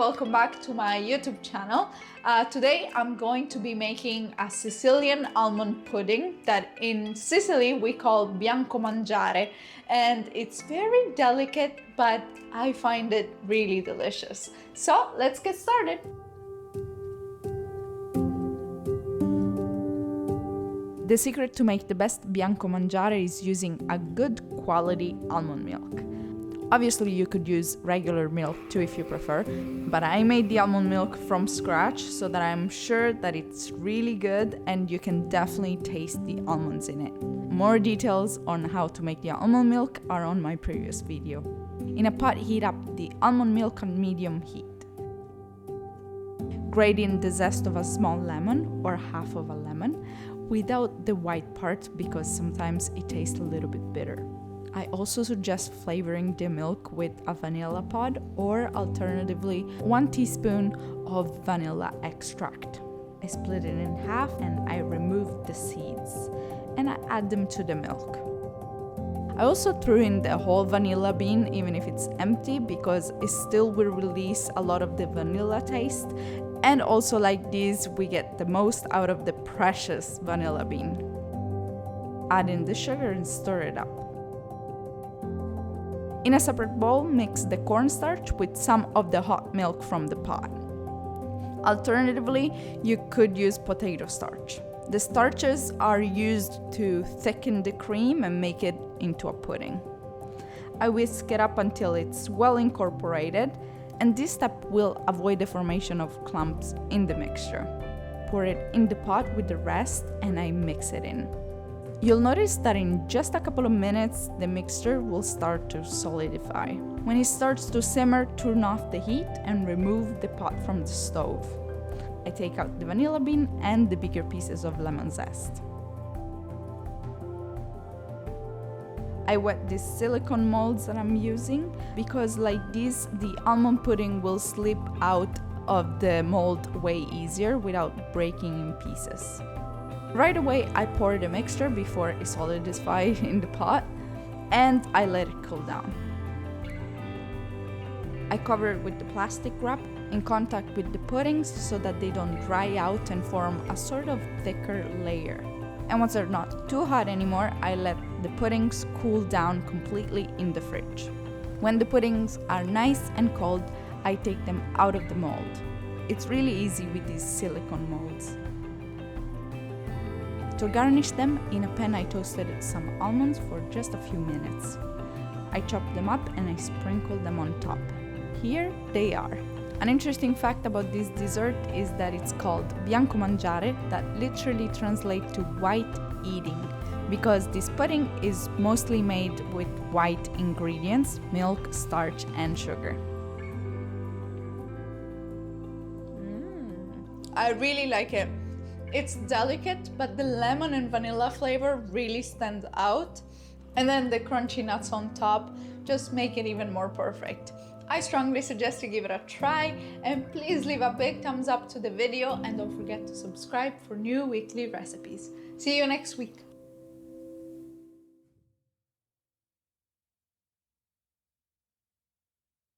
welcome back to my YouTube channel. Today I'm going to be making a Sicilian almond pudding that in Sicily we call Biancomangiare, and it's very delicate, but I find it really delicious. So let's get started. The secret to make the best Biancomangiare is using a good quality almond milk. Obviously you could use regular milk too if you prefer, but I made the almond milk from scratch so that I'm sure that it's really good and you can definitely taste the almonds in it. More details on how to make the almond milk are on my previous video. In a pot, heat up the almond milk on medium heat. Grate in the zest of a small lemon or half of a lemon without the white part because sometimes it tastes a little bit bitter. I also suggest flavoring the milk with a vanilla pod or alternatively 1 teaspoon of vanilla extract. I split it in half and I remove the seeds and I add them to the milk. I also threw in the whole vanilla bean even if it's empty because it still will release a lot of the vanilla taste, and also like this we get the most out of the precious vanilla bean. Add in the sugar and stir it up. In a separate bowl, mix the cornstarch with some of the hot milk from the pot. Alternatively, you could use potato starch. The starches are used to thicken the cream and make it into a pudding. I whisk it up until it's well incorporated, and this step will avoid the formation of clumps in the mixture. Pour it in the pot with the rest and I mix it in. You'll notice that in just a couple of minutes, the mixture will start to solidify. When it starts to simmer, turn off the heat and remove the pot from the stove. I take out the vanilla bean and the bigger pieces of lemon zest. I wet these silicone molds that I'm using because like this, the almond pudding will slip out of the mold way easier without breaking in pieces. Right away, I pour the mixture before it solidifies in the pot, and I let it cool down. I cover it with the plastic wrap in contact with the puddings so that they don't dry out and form a sort of thicker layer. And once they're not too hot anymore, I let the puddings cool down completely in the fridge. When the puddings are nice and cold, I take them out of the mold. It's really easy with these silicone molds. To garnish them, in a pan I toasted some almonds for just a few minutes. I chopped them up and I sprinkled them on top. Here they are. An interesting fact about this dessert is that it's called Biancomangiare, that literally translates to white eating, because this pudding is mostly made with white ingredients, milk, starch and sugar. I really like it. It's delicate, but the lemon and vanilla flavor really stand out. And then the crunchy nuts on top just make it even more perfect. I strongly suggest you give it a try, and please leave a big thumbs up to the video and don't forget to subscribe for new weekly recipes. See you next week.